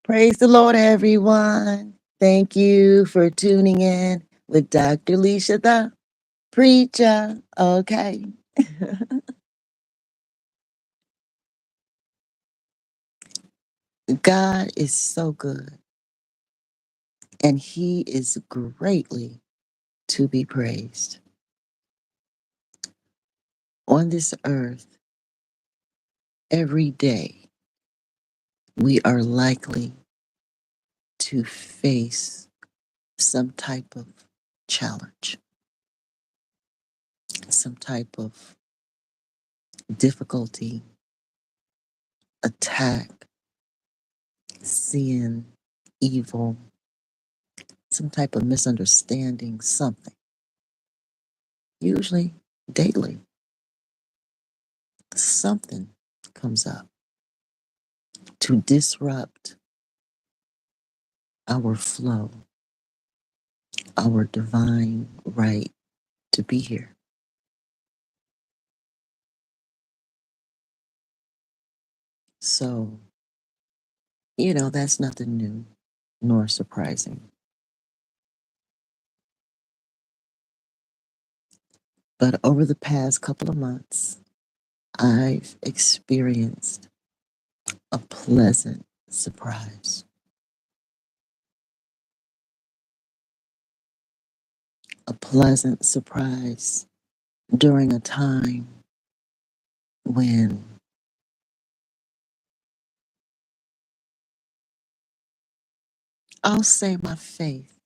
Praise the Lord, everyone. Thank you for tuning in with Dr. Leisha, the preacher. Okay. God is so good, and He is greatly to be praised. On this earth, every day, we are likely to face some type of challenge, some type of difficulty, attack, sin, evil, some type of misunderstanding, something. Usually daily, something comes up to disrupt our flow, our divine right to be here. So, that's nothing new nor surprising. But over the past couple of months, I've experienced a pleasant surprise. A pleasant surprise during a time when I'll say my faith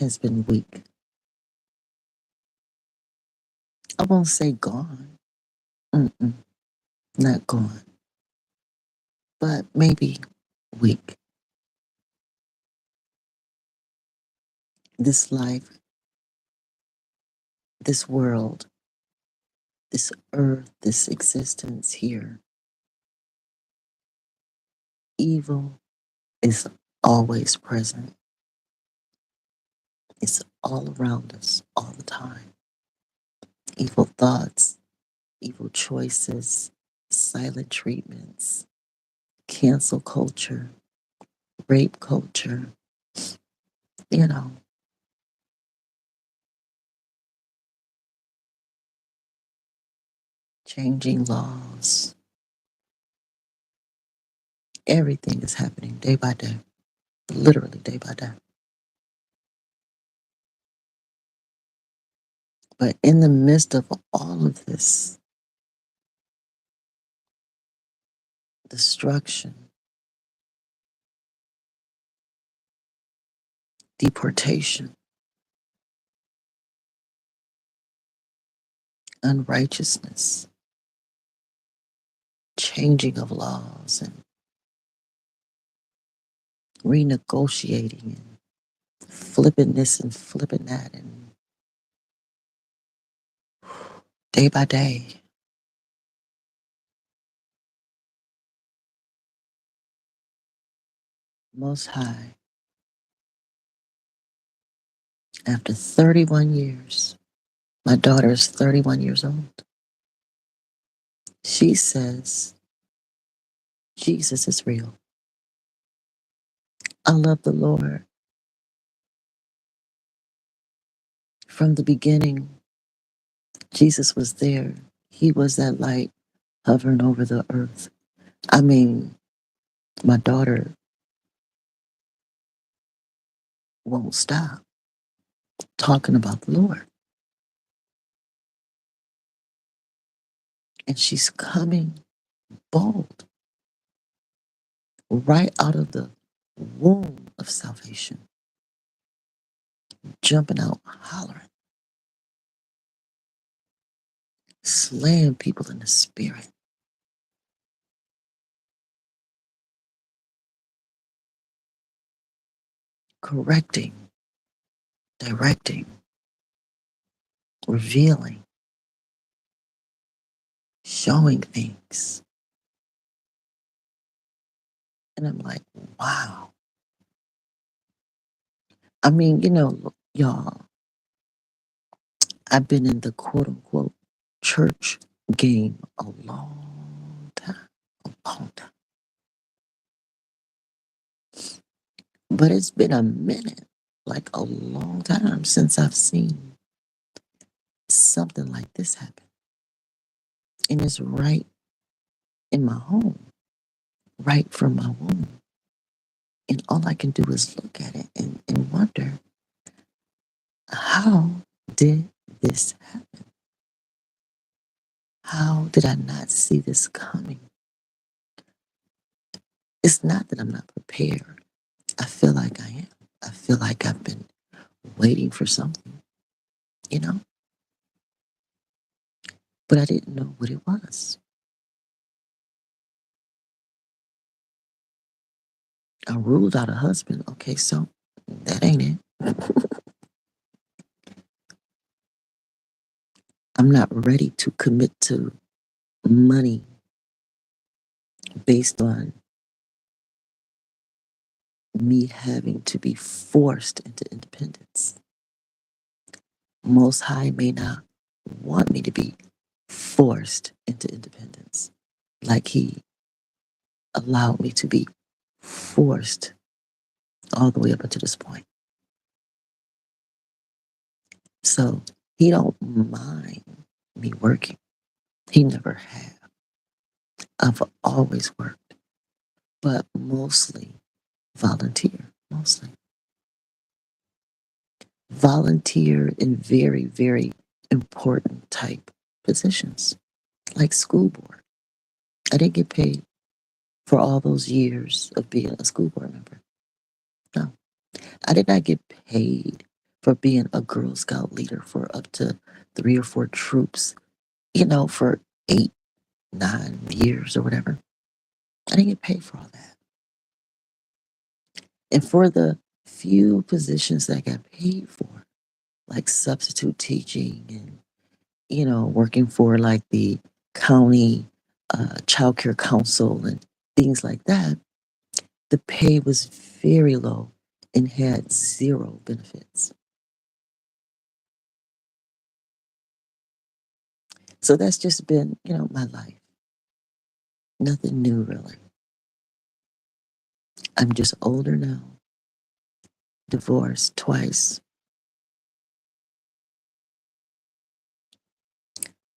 has been weak. I won't say gone. Mm-mm, not gone, but maybe weak. This life, this world, this earth, this existence here, evil is always present. It's all around us all the time. Evil thoughts, evil choices, silent treatments, cancel culture, rape culture, you know, changing laws. Everything is happening day by day, literally day by day. But in the midst of all of this destruction, deportation, unrighteousness, changing of laws, and renegotiating, and flipping this and flipping that, and day by day, Most High, after 31 years, my daughter is 31 years old. She says, Jesus is real. I love the Lord. From the beginning, Jesus was there. He was that light hovering over the earth. I mean, my daughter won't stop talking about the Lord. And she's coming bold right out of the womb of salvation, jumping out, hollering, slaying people in the spirit, correcting, directing, revealing, showing things. And I'm like, wow. I mean, y'all, I've been in the quote unquote church game a long time, a long time. But it's been a minute, like a long time since I've seen something like this happen. And it's right in my home, right from my womb. And all I can do is look at it and wonder, how did this happen? How did I not see this coming? It's not that I'm not prepared. I feel like I am. I feel like I've been waiting for something, you know, but I didn't know what it was. I ruled out a husband. Okay, so that ain't it. I'm not ready to commit to money based on me having to be forced into independence. Most High may not want me to be forced into independence like He allowed me to be forced all the way up until this point. So He don't mind me working. He never have. I've always worked, but mostly volunteer, mostly. Volunteer in very, very important type positions, like school board. I didn't get paid for all those years of being a school board member. No, I did not get paid for being a Girl Scout leader for up to 3 or 4 troops, for 8, 9 years or whatever. I didn't get paid for all that. And for the few positions that I got paid for, like substitute teaching and, working for like the county child care council and things like that, the pay was very low and had zero benefits. So that's just been, my life. Nothing new, really. I'm just older now, divorced twice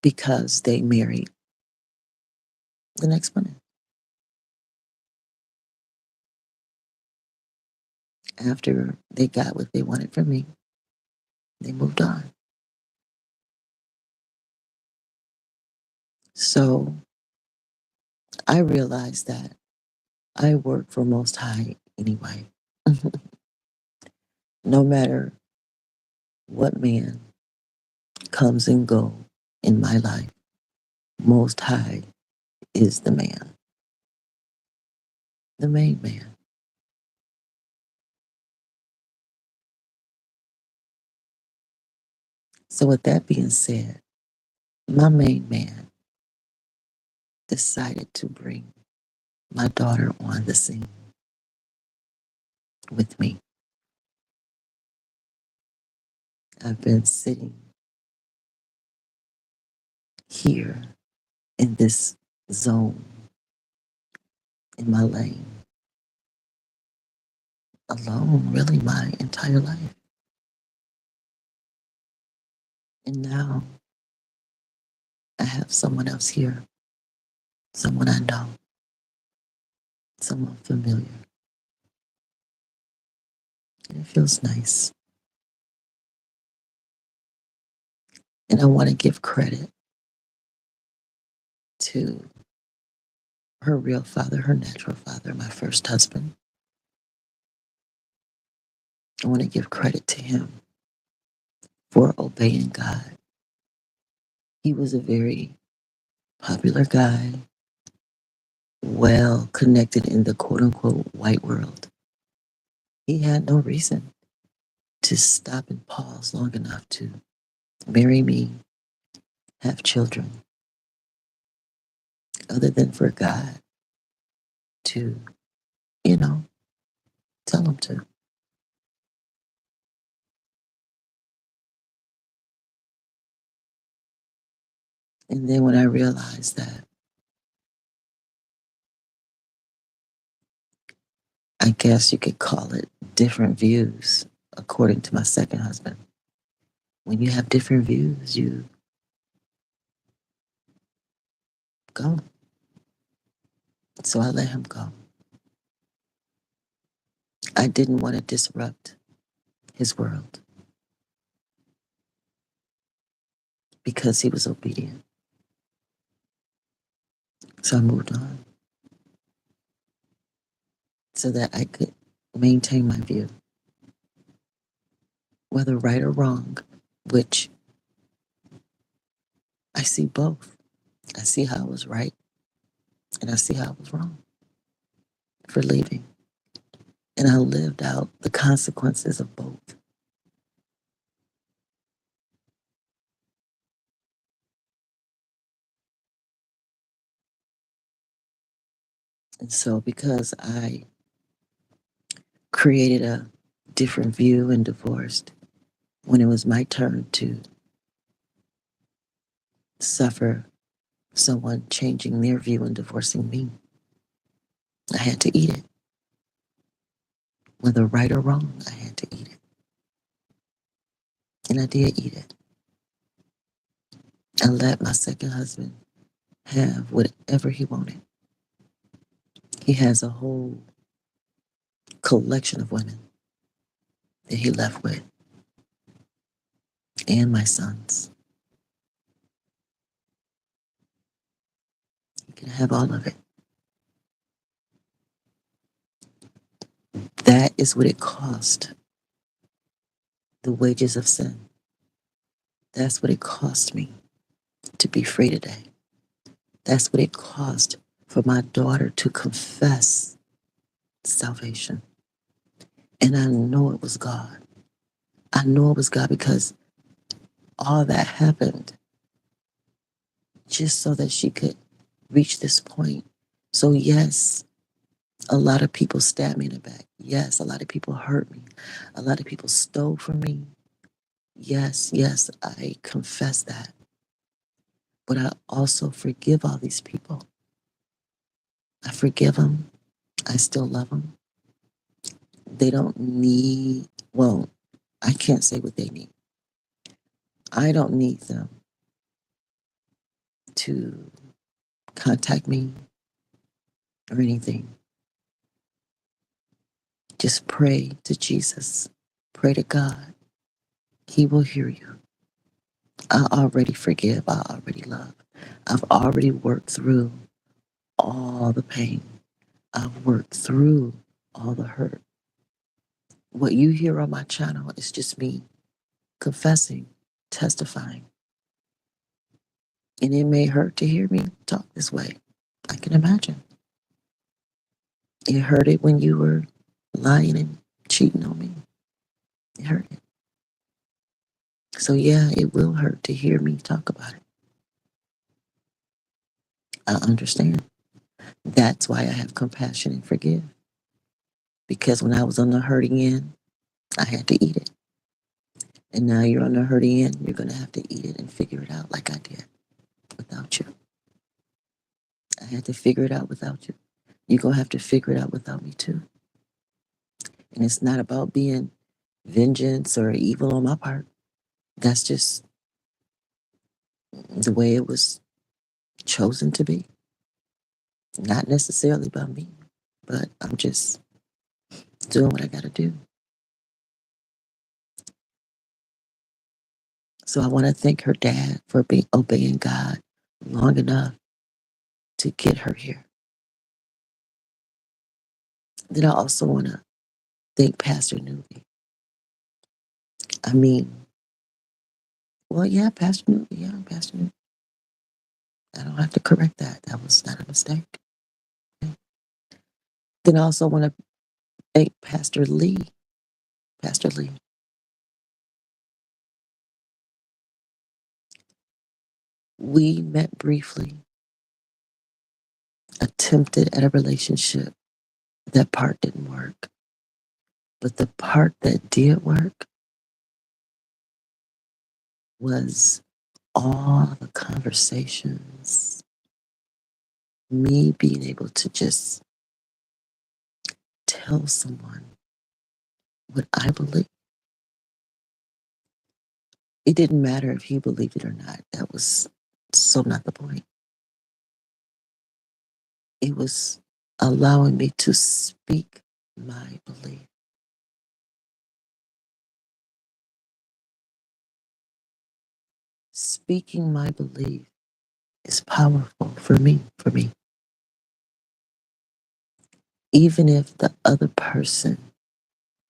because they married the next month. After they got what they wanted from me, they moved on. So I realized that I work for Most High anyway. No matter what man comes and go in my life, Most High is the man, the main man. So with that being said, my main man decided to bring my daughter on the scene with me. I've been sitting here in this zone in my lane alone, really, my entire life. And now I have someone else here, someone I know, someone familiar. And it feels nice. And I want to give credit to her real father, her natural father, my first husband. I want to give credit to him for obeying God. He was a very popular guy, well connected in the quote unquote white world. He had no reason to stop and pause long enough to marry me, have children, other than for God to, you know, tell him to. And then when I realized that I guess you could call it different views, according to my second husband. When you have different views, you go. So I let him go. I didn't want to disrupt his world because he was obedient. So I moved on so that I could maintain my view, whether right or wrong, which I see both. I see how I was right and I see how I was wrong for leaving. And I lived out the consequences of both. And so, because I created a different view and divorced, when it was my turn to suffer someone changing their view and divorcing me, I had to eat it. Whether right or wrong, I had to eat it. And I did eat it. I let my second husband have whatever he wanted. He has a whole collection of women that he left with, and my sons. He can have all of it. That is what it cost. The wages of sin. That's what it cost me to be free today. That's what it cost for my daughter to confess salvation. And I know it was God. I know it was God because all that happened just so that she could reach this point. So, yes, a lot of people stabbed me in the back. Yes, a lot of people hurt me. A lot of people stole from me. Yes, yes, I confess that. But I also forgive all these people. I forgive them. I still love them. They don't need, well, I can't say what they need. I don't need them to contact me or anything. Just pray to Jesus. Pray to God. He will hear you. I already forgive. I already love. I've already worked through all the pain. I've worked through all the hurt. What you hear on my channel is just me confessing, testifying. And it may hurt to hear me talk this way. I can imagine. It hurt it when you were lying and cheating on me. It hurt it. So yeah, it will hurt to hear me talk about it. I understand. That's why I have compassion and forgive. Because when I was on the hurting end, I had to eat it. And now you're on the hurting end, you're going to have to eat it and figure it out like I did without you. I had to figure it out without you. You're going to have to figure it out without me too. And it's not about being vengeance or evil on my part. That's just the way it was chosen to be. Not necessarily by me, but I'm just doing what I got to do. So I want to thank her dad for being obeying God long enough to get her here. Then I also want to thank Pastor Newby. I mean, well, yeah, Pastor Newby, yeah, Pastor Newby. I don't have to correct that. That was not a mistake. Then I also want to thank Pastor Lee. Pastor Lee. We met briefly, attempted at a relationship. That part didn't work. But the part that did work was all the conversations, me being able to just tell someone what I believe. It didn't matter if he believed it or not. That was so not the point. It was allowing me to speak my belief. Speaking my belief is powerful for me. Even if the other person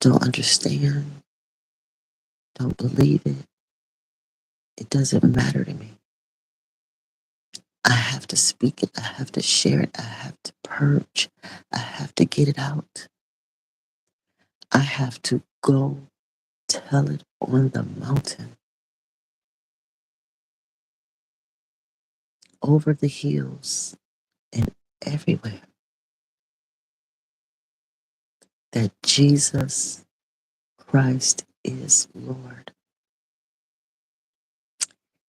don't understand, don't believe it, it doesn't matter to me. I have to speak it. I have to share it. I have to purge. I have to get it out. I have to go tell it on the mountain, over the hills, and everywhere that Jesus Christ is Lord.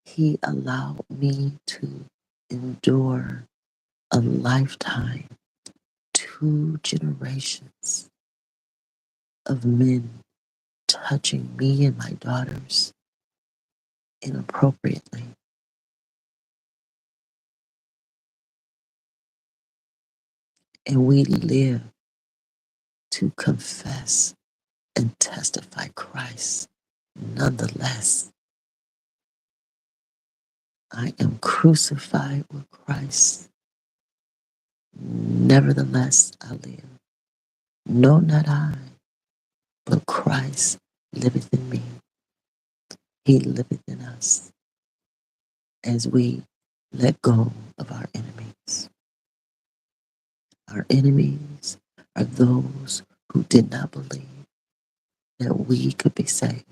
He allowed me to endure a lifetime, 2 generations of men touching me and my daughters inappropriately. And we live to confess and testify Christ. Nonetheless, I am crucified with Christ. Nevertheless, I live. No, not I, but Christ liveth in me. He liveth in us as we let go of our enemies. Our enemies are those who did not believe that we could be saved.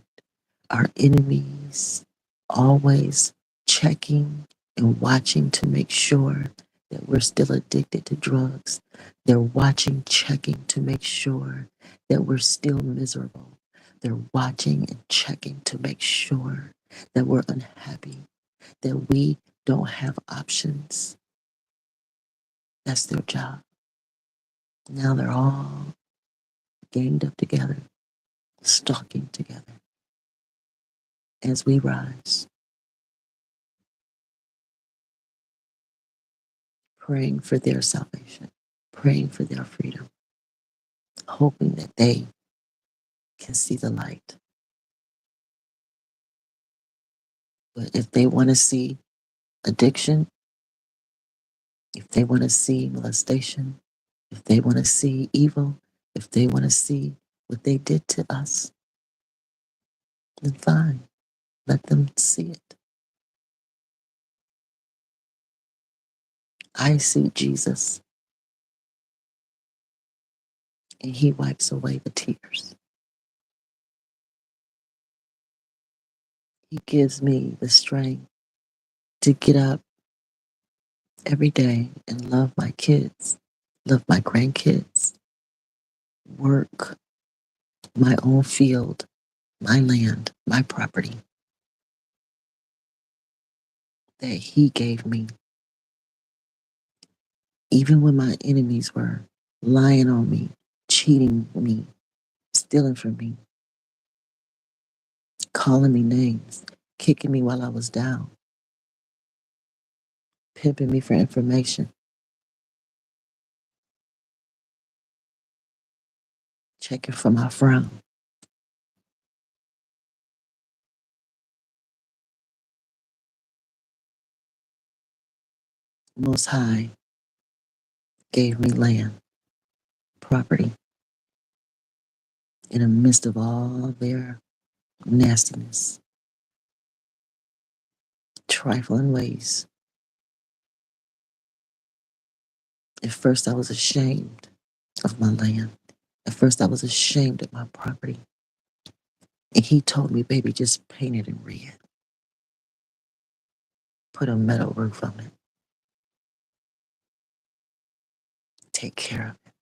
Our enemies always checking and watching to make sure that we're still addicted to drugs. They're watching, checking to make sure that we're still miserable. They're watching and checking to make sure that we're unhappy, that we don't have options. That's their job. Now they're all ganged up together, stalking together as we rise, praying for their salvation, praying for their freedom, hoping that they can see the light. But if they want to see addiction, if they want to see molestation, if they want to see evil, if they want to see what they did to us, then fine, let them see it. I see Jesus, and he wipes away the tears. He gives me the strength to get up every day and love my kids, love my grandkids, work my own field, my land, my property that he gave me. Even when my enemies were lying on me, cheating me, stealing from me, calling me names, kicking me while I was down, pimping me for information, checking for my frown. Most High gave me land, property, in the midst of all their nastiness, trifling ways. At first, I was ashamed of my land. At first, I was ashamed of my property. And he told me, baby, just paint it in red. Put a metal roof on it. Take care of it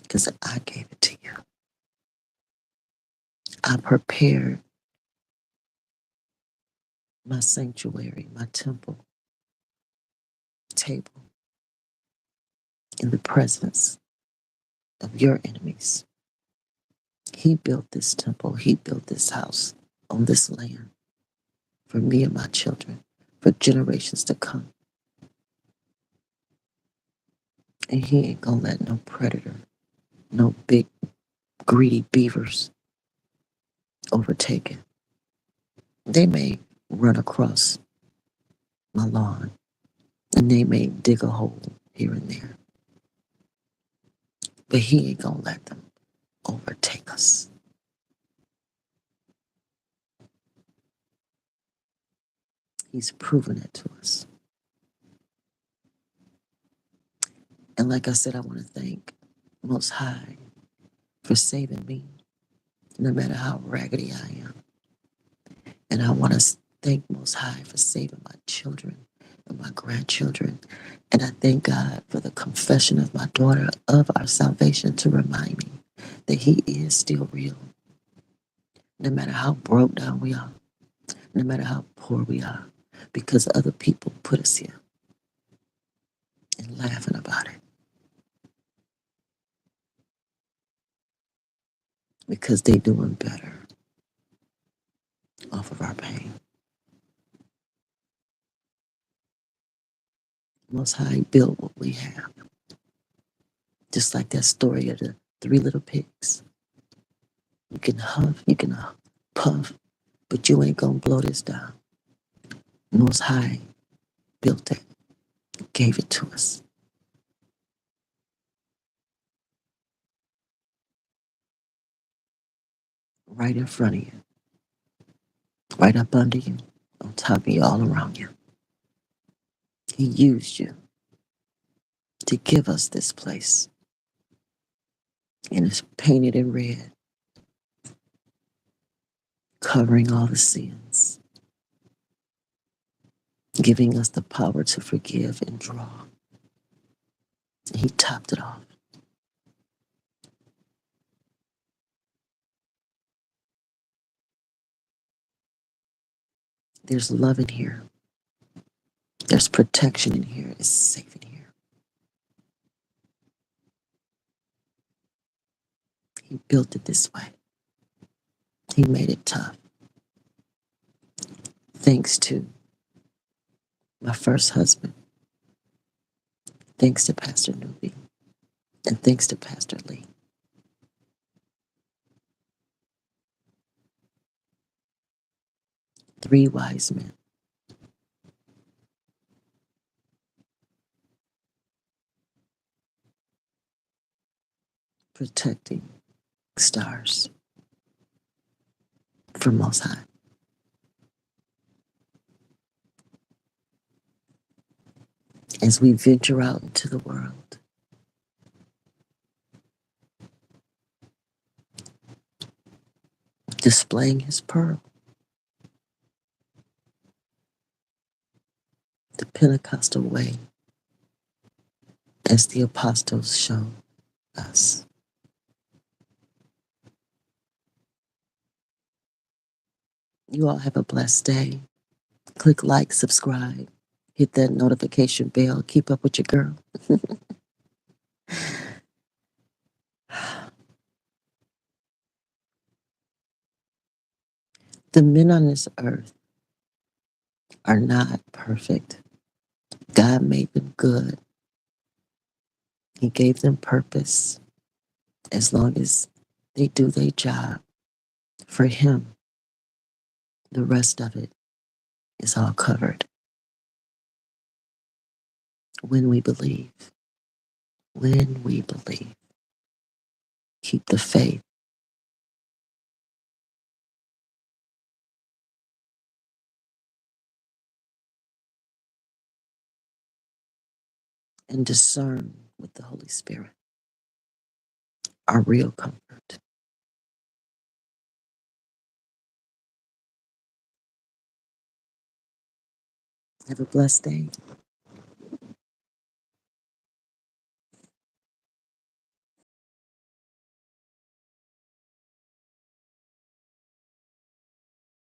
because I gave it to you. I prepared my sanctuary, my temple table in the presence of your enemies. He built this temple. He built this house on this land for me and my children, for generations to come. And he ain't gonna let no predator, no big greedy beavers overtake it. They may run across my lawn and they may dig a hole here and there, but he ain't gonna let them overtake us. He's proven it to us. And like I said, I want to thank Most High for saving me, no matter how raggedy I am. And I want to thank Most High for saving my children and my grandchildren. And I thank God for the confession of my daughter of our salvation to remind me that He is still real, no matter how broke down we are, no matter how poor we are, because other people put us here and laughing about it because they doing better off of our pain. Most High built what we have. Just like that story of the three little pigs. You can huff, you can puff, but you ain't gonna blow this down. Most High built it, gave it to us. Right in front of you, right up under you, on top of you, all around you. He used you to give us this place. And it's painted in red, covering all the sins, giving us the power to forgive and draw. And he topped it off. There's love in here. There's protection in here. It's safe in here. He built it this way. He made it tough. Thanks to my first husband. Thanks to Pastor Newby. And thanks to Pastor Lee. 3 wise men. Protecting stars from Most High. As we venture out into the world, displaying his pearl, the Pentecostal way, as the apostles show us. You all have a blessed day. Click like, subscribe, hit that notification bell. Keep up with your girl. The men on this earth are not perfect. God made them good. He gave them purpose. As long as they do their job for Him, the rest of it is all covered. When we believe, keep the faith. And discern with the Holy Spirit our real comfort. Have a blessed day.